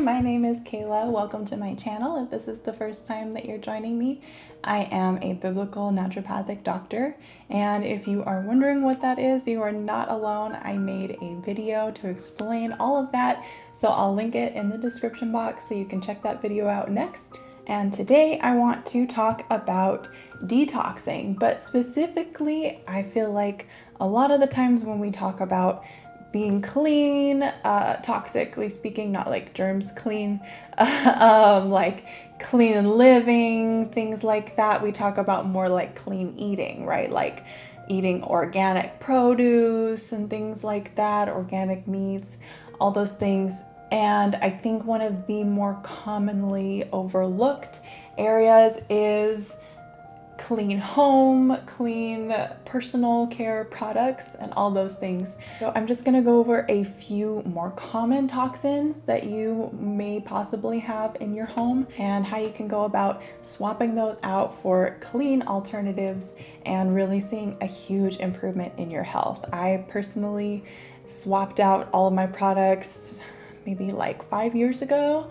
my name is Kayla. Welcome to my channel. If this is the first time that you're joining me, I am a biblical naturopathic doctor, and if you are wondering what that is, you are not alone. I made a video to explain all of that, so I'll link it in the description box so you can check that video out next. And today I want to talk about detoxing, but specifically I feel like a lot of the times when we talk about being clean, toxically speaking, not like germs clean, like clean living, things like that. We talk about more like clean eating, right? Like eating organic produce and things like that, organic meats, all those things. And I think one of the more commonly overlooked areas is clean home, clean personal care products, and all those things. So I'm just gonna go over a few more common toxins that you may possibly have in your home and how you can go about swapping those out for clean alternatives and really seeing a huge improvement in your health. I personally swapped out all of my products maybe like 5 years ago.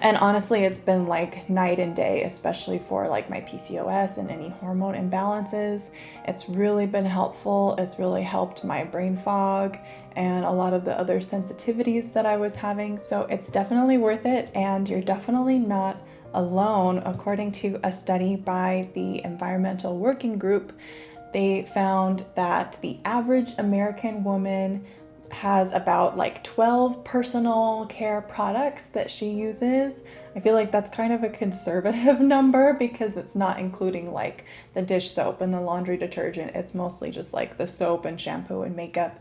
And honestly, it's been like night and day, especially for like my PCOS and any hormone imbalances. It's really been helpful. It's really helped my brain fog and a lot of the other sensitivities that I was having. So it's definitely worth it, and you're definitely not alone. According to a study by the Environmental Working Group, they found that the average American woman has about like 12 personal care products that she uses. I feel like that's kind of a conservative number because it's not including like the dish soap and the laundry detergent. It's mostly just like the soap and shampoo and makeup.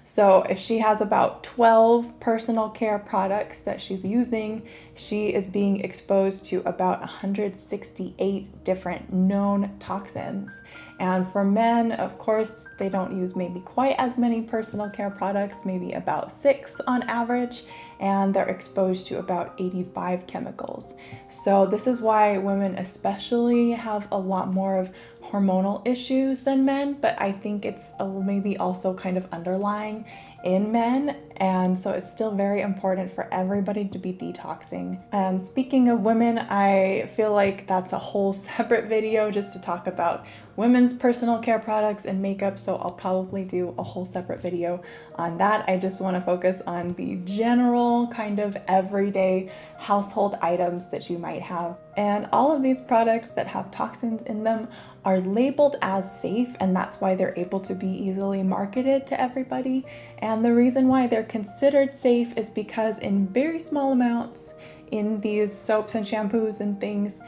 So if she has about 12 personal care products that she's using, she is being exposed to about 168 different known toxins. And for men, of course, they don't use maybe quite as many personal care products, maybe about 6 on average, and they're exposed to about 85 chemicals. So this is why women especially have a lot more of hormonal issues than men, but I think it's maybe also kind of underlying in men, and so it's still very important for everybody to be detoxing. And speaking of women, I feel like that's a whole separate video just to talk about women's personal care products and makeup, so I'll probably do a whole separate video on that. I just want to focus on the general kind of everyday household items that you might have. And all of these products that have toxins in them are labeled as safe, and that's why they're able to be easily marketed to everybody. And the reason why they're considered safe is because in very small amounts in these soaps and shampoos and things,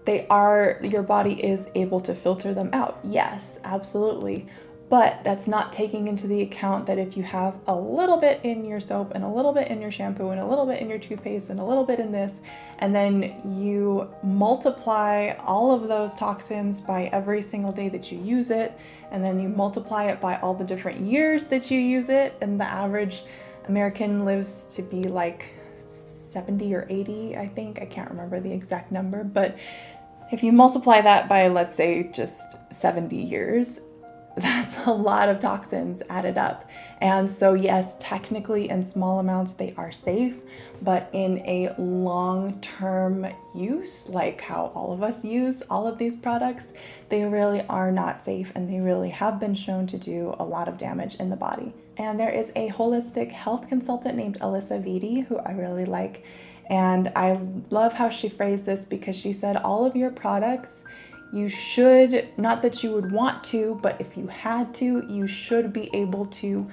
your body is able to filter them out. Yes, absolutely. But that's not taking into the account that if you have a little bit in your soap and a little bit in your shampoo and a little bit in your toothpaste and a little bit in this, and then you multiply all of those toxins by every single day that you use it, and then you multiply it by all the different years that you use it, and the average American lives to be like 70 or 80, I think. I can't remember the exact number, but if you multiply that by, let's say, just 70 years, that's a lot of toxins added up. And so yes, technically in small amounts they are safe, but in a long-term use, like how all of us use all of these products, they really are not safe, and they really have been shown to do a lot of damage in the body. And there is a holistic health consultant named Alyssa Vitti who I really like, and I love how she phrased this because she said all of your products, you should, not that you would want to, but if you had to, you should be able to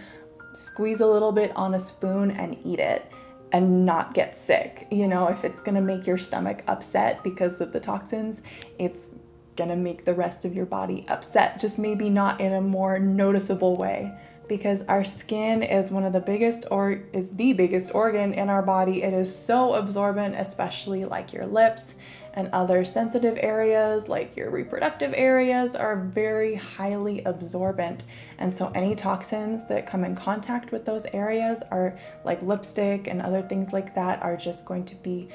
squeeze a little bit on a spoon and eat it and not get sick. You know, if it's gonna make your stomach upset because of the toxins, it's gonna make the rest of your body upset, just maybe not in a more noticeable way. Because our skin is one of the biggest, or is the biggest organ in our body. It is so absorbent, especially like your lips and other sensitive areas like your reproductive areas are very highly absorbent. And so any toxins that come in contact with those areas are like lipstick and other things like that are just going to be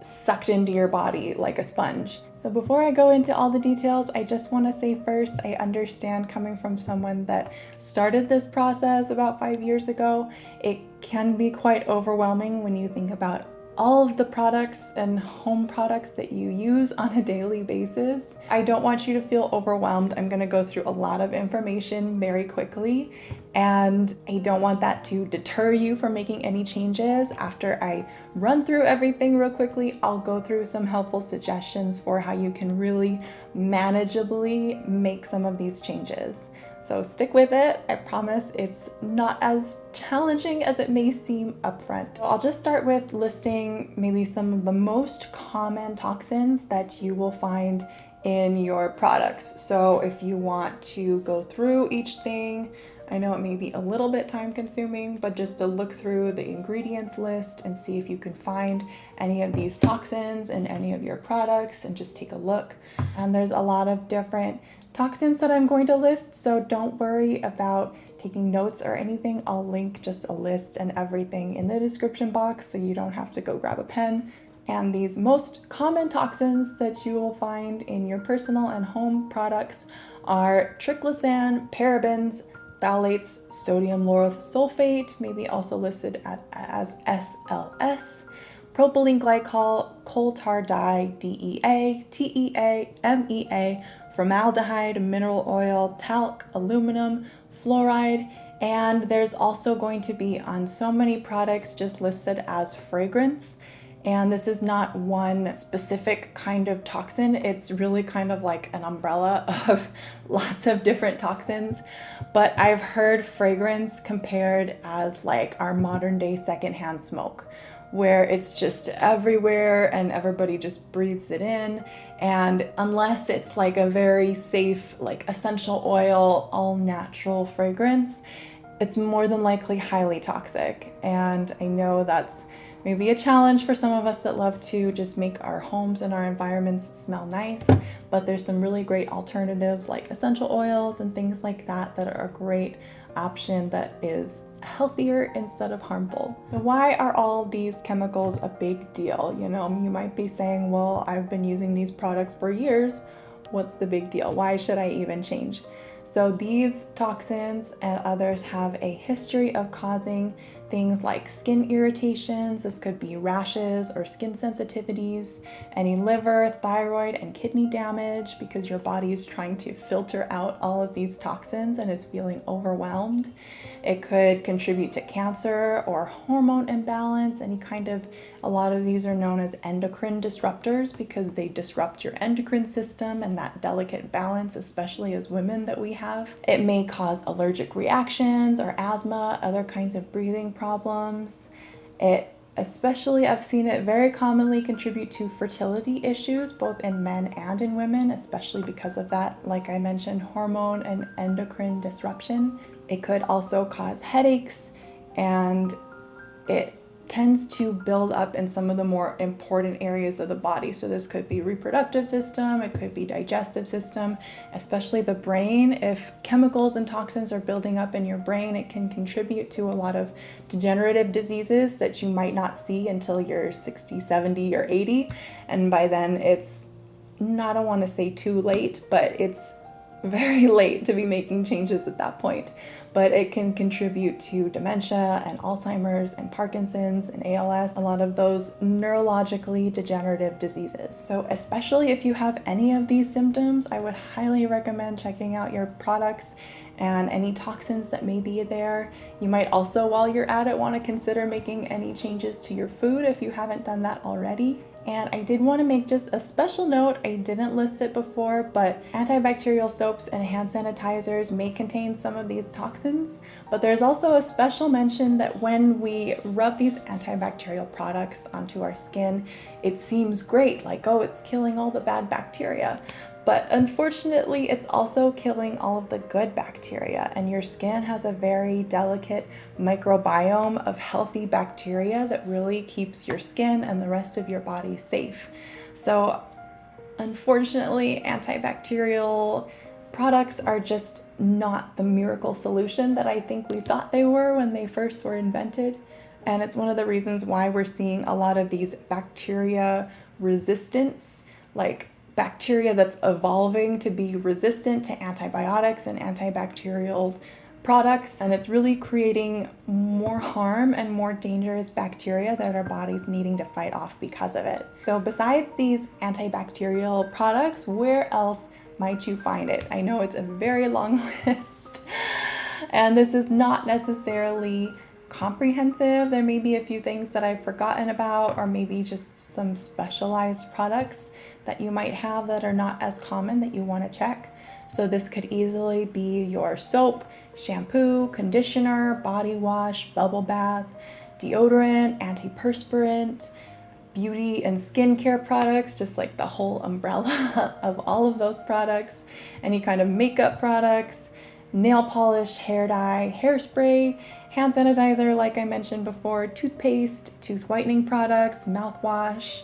sucked into your body like a sponge. So before I go into all the details, I just want to say first, I understand coming from someone that started this process about 5 years ago, it can be quite overwhelming when you think about all of the products and home products that you use on a daily basis. I don't want you to feel overwhelmed. I'm going to go through a lot of information very quickly, and I don't want that to deter you from making any changes. After I run through everything real quickly, I'll go through some helpful suggestions for how you can really manageably make some of these changes. So stick with it. I promise it's not as challenging as it may seem upfront. I'll just start with listing maybe some of the most common toxins that you will find in your products. So if you want to go through each thing, I know it may be a little bit time consuming, but just to look through the ingredients list and see if you can find any of these toxins in any of your products and just take a look. And there's a lot of different toxins that I'm going to list, so don't worry about taking notes or anything. I'll link just a list and everything in the description box so you don't have to go grab a pen. And these most common toxins that you will find in your personal and home products are triclosan, parabens, phthalates, sodium lauryl sulfate, maybe also listed as SLS, propylene glycol, coal tar dye, DEA, TEA, MEA, formaldehyde, mineral oil, talc, aluminum, fluoride, and there's also going to be on so many products just listed as fragrance. And this is not one specific kind of toxin. It's really kind of like an umbrella of lots of different toxins. But I've heard fragrance compared as like our modern day secondhand smoke, where it's just everywhere and everybody just breathes it in. And unless it's like a very safe, like essential oil, all natural fragrance, it's more than likely highly toxic. And I know that's maybe a challenge for some of us that love to just make our homes and our environments smell nice, but there's some really great alternatives like essential oils and things like that that are a great option that is healthier instead of harmful. So why are all these chemicals a big deal? You know, you might be saying, well, I've been using these products for years. What's the big deal? Why should I even change? So these toxins and others have a history of causing things like skin irritations. This could be rashes or skin sensitivities, any liver, thyroid, and kidney damage because your body is trying to filter out all of these toxins and is feeling overwhelmed. It could contribute to cancer or hormone imbalance, a lot of these are known as endocrine disruptors because they disrupt your endocrine system and that delicate balance, especially as women, that we have. It may cause allergic reactions or asthma, other kinds of breathing problems. I've seen it very commonly contribute to fertility issues, both in men and in women, especially because of that, like I mentioned, hormone and endocrine disruption. It could also cause headaches, and it tends to build up in some of the more important areas of the body. So this could be reproductive system, it could be digestive system, especially the brain. If chemicals and toxins are building up in your brain, it can contribute to a lot of degenerative diseases that you might not see until you're 60, 70, or 80. And by then it's not, I want to say too late, but it's very late to be making changes at that point. But it can contribute to dementia and Alzheimer's and Parkinson's and ALS, a lot of those neurologically degenerative diseases. So especially if you have any of these symptoms, I would highly recommend checking out your products and any toxins that may be there. You might also, while you're at it, want to consider making any changes to your food if you haven't done that already. And I did want to make just a special note, I didn't list it before, but antibacterial soaps and hand sanitizers may contain some of these toxins, but there's also a special mention that when we rub these antibacterial products onto our skin, it seems great, like, oh, it's killing all the bad bacteria. But unfortunately, it's also killing all of the good bacteria, and your skin has a very delicate microbiome of healthy bacteria that really keeps your skin and the rest of your body safe. So unfortunately, antibacterial products are just not the miracle solution that I think we thought they were when they first were invented. And it's one of the reasons why we're seeing a lot of these bacteria resistance, like bacteria that's evolving to be resistant to antibiotics and antibacterial products. And it's really creating more harm and more dangerous bacteria that our body's needing to fight off because of it. So besides these antibacterial products, where else might you find it? I know it's a very long list, and this is not necessarily comprehensive. There may be a few things that I've forgotten about, or maybe just some specialized products that you might have that are not as common that you want to check. So this could easily be your soap, shampoo, conditioner, body wash, bubble bath, deodorant, antiperspirant, beauty and skincare products, just like the whole umbrella of all of those products, any kind of makeup products, nail polish, hair dye, hairspray, hand sanitizer, like I mentioned before, toothpaste, tooth whitening products, mouthwash,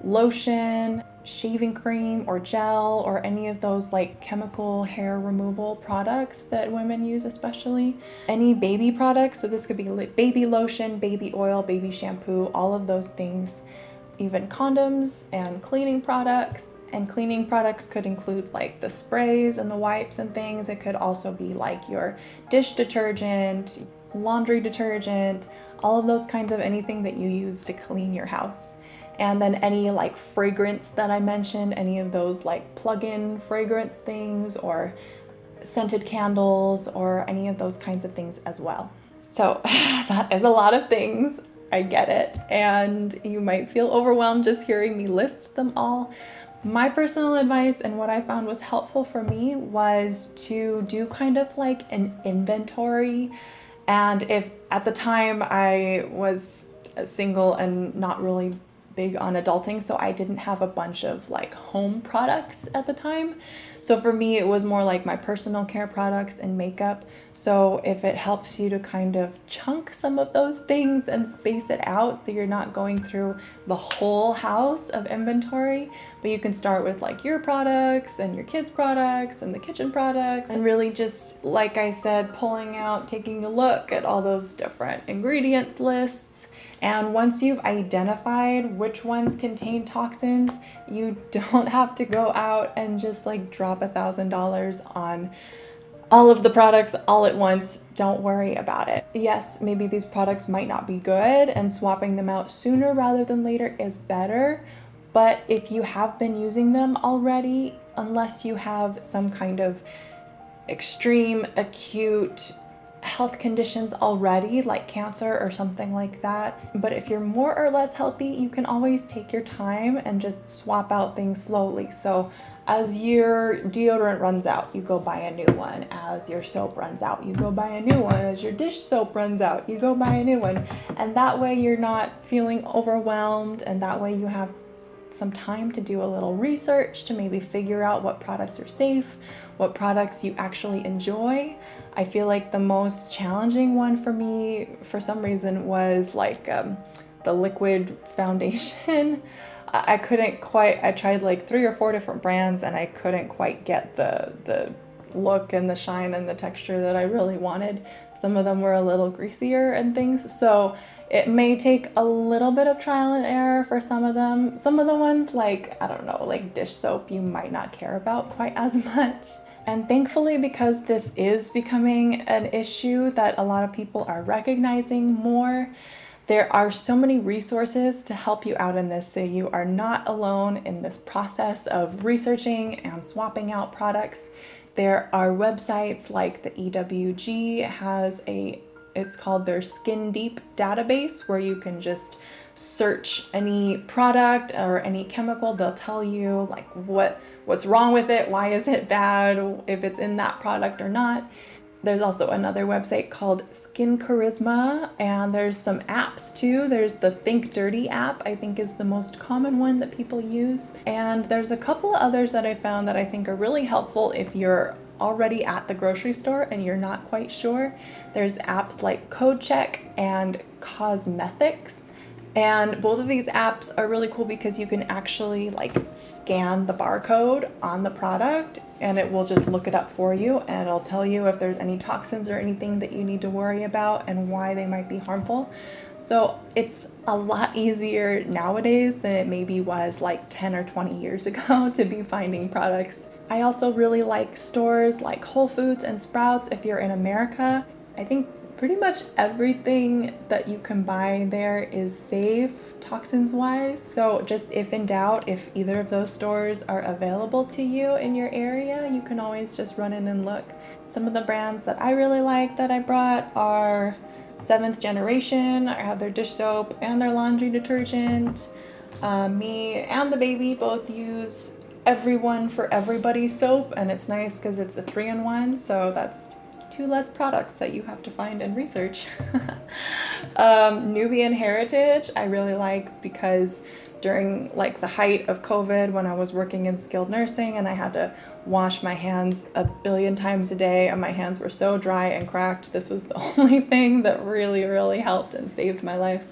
lotion, shaving cream or gel, or any of those like chemical hair removal products that women use, especially any baby products. So this could be baby lotion, baby oil, baby shampoo, all of those things, even condoms and cleaning products. And cleaning products could include like the sprays and the wipes and things. It could also be like your dish detergent, laundry detergent, all of those kinds of anything that you use to clean your house. And then any like fragrance that I mentioned, any of those like plug-in fragrance things or scented candles or any of those kinds of things as well. So that is a lot of things. I get it. And you might feel overwhelmed just hearing me list them all. My personal advice and what I found was helpful for me was to do kind of like an inventory. And if at the time I was single and not really big on adulting, so I didn't have a bunch of like home products at the time. So for me, it was more like my personal care products and makeup. So if it helps you to kind of chunk some of those things and space it out so you're not going through the whole house of inventory, but you can start with like your products and your kids' products and the kitchen products, and really just, like I said, pulling out, taking a look at all those different ingredients lists. And once you've identified which ones contain toxins, you don't have to go out and just like drop $1,000 on all of the products all at once. Don't worry about it. Yes, maybe these products might not be good, and swapping them out sooner rather than later is better. But if you have been using them already, unless you have some kind of extreme acute health conditions already, like cancer or something like that. But if you're more or less healthy, you can always take your time and just swap out things slowly. So as your deodorant runs out, you go buy a new one. As your soap runs out, you go buy a new one. As your dish soap runs out, you go buy a new one. And that way you're not feeling overwhelmed, and that way you have some time to do a little research to maybe figure out what products are safe, what products you actually enjoy. I feel like the most challenging one for me, for some reason, was like the liquid foundation. I tried like 3 or 4 different brands, and I couldn't quite get the look and the shine and the texture that I really wanted. Some of them were a little greasier and things, so it may take a little bit of trial and error for some of them. Some of the ones, like, I don't know, like dish soap, you might not care about quite as much. And thankfully, because this is becoming an issue that a lot of people are recognizing more, there are so many resources to help you out in this, so you are not alone in this process of researching and swapping out products. There are websites like the EWG has it's called their Skin Deep database, where you can just search any product or any chemical. They'll tell you like what's wrong with it, why is it bad, if it's in that product or not. There's also another website called Skin Charisma, and there's some apps too. There's the Think Dirty app, I think is the most common one that people use. And there's a couple others that I found that I think are really helpful if you're already at the grocery store and you're not quite sure. There's apps like CodeCheck and Cosmetics. And both of these apps are really cool because you can actually like scan the barcode on the product and it will just look it up for you, and it'll tell you if there's any toxins or anything that you need to worry about and why they might be harmful. So it's a lot easier nowadays than it maybe was like 10 or 20 years ago to be finding products. I also really like stores like Whole Foods and Sprouts if you're in America. I think pretty much everything that you can buy there is safe toxins wise. So just if in doubt, if either of those stores are available to you in your area, you can always just run in and look. Some of the brands that I really like that I brought are Seventh Generation. I have their dish soap and their laundry detergent. Me and the baby both use Everyone for Everybody soap, and it's nice because it's a 3-in-1, so that's 2 less products that you have to find and research. Nubian Heritage I really like because during like the height of COVID, when I was working in skilled nursing and I had to wash my hands a billion times a day and my hands were so dry and cracked, this was the only thing that really helped and saved my life.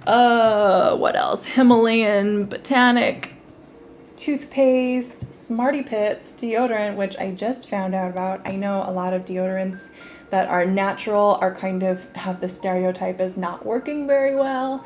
What else? Himalayan Botanic toothpaste, Smarty Pits deodorant, which I just found out about. I know a lot of deodorants that are natural are kind of have the stereotype as not working very well.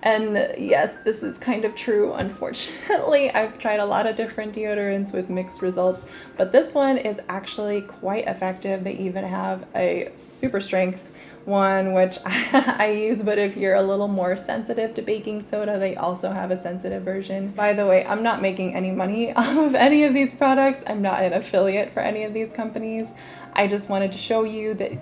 And yes, this is kind of true, unfortunately. I've tried a lot of different deodorants with mixed results, but this one is actually quite effective. They even have a super strength one, which I use, but if you're a little more sensitive to baking soda, they also have a sensitive version. By the way, I'm not making any money off of any of these products. I'm not an affiliate for any of these companies. I just wanted to show you that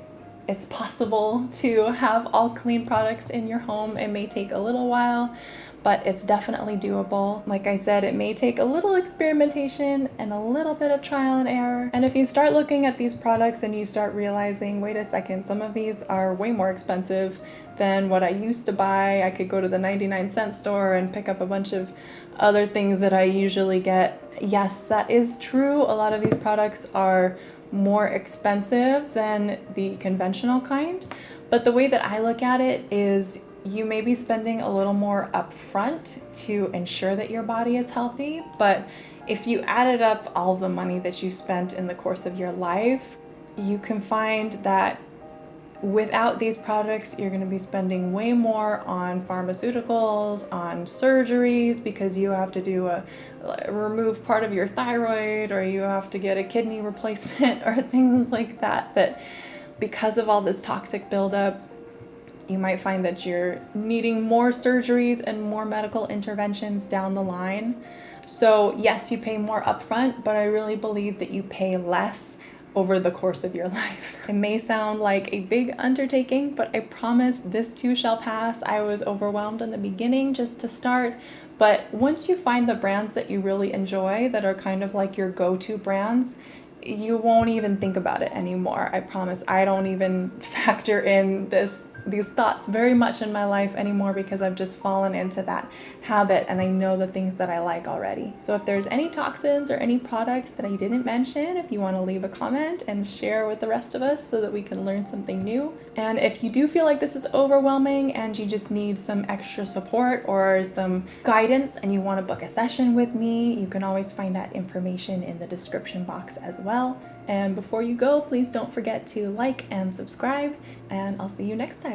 it's possible to have all clean products in your home. It may take a little while, but it's definitely doable. Like I said, it may take a little experimentation and a little bit of trial and error. And if you start looking at these products and you start realizing, wait a second, some of these are way more expensive than what I used to buy. I could go to the 99-cent store and pick up a bunch of other things that I usually get. Yes, that is true. A lot of these products are more expensive than the conventional kind. But the way that I look at it is you may be spending a little more upfront to ensure that your body is healthy, but if you added up all the money that you spent in the course of your life, you can find that without these products, you're going to be spending way more on pharmaceuticals, on surgeries, because you have to remove part of your thyroid, or you have to get a kidney replacement or things like that, that because of all this toxic buildup, you might find that you're needing more surgeries and more medical interventions down the line. So yes, you pay more upfront, but I really believe that you pay less over the course of your life. It may sound like a big undertaking, but I promise this too shall pass. I was overwhelmed in the beginning just to start, but once you find the brands that you really enjoy, that are kind of like your go-to brands, you won't even think about it anymore. I promise. I don't even factor in these thoughts very much in my life anymore because I've just fallen into that habit and I know the things that I like already. So if there's any toxins or any products that I didn't mention, if you want to leave a comment and share with the rest of us so that we can learn something new. And if you do feel like this is overwhelming and you just need some extra support or some guidance and you want to book a session with me, you can always find that information in the description box as well. And before you go, please don't forget to like and subscribe, and I'll see you next time.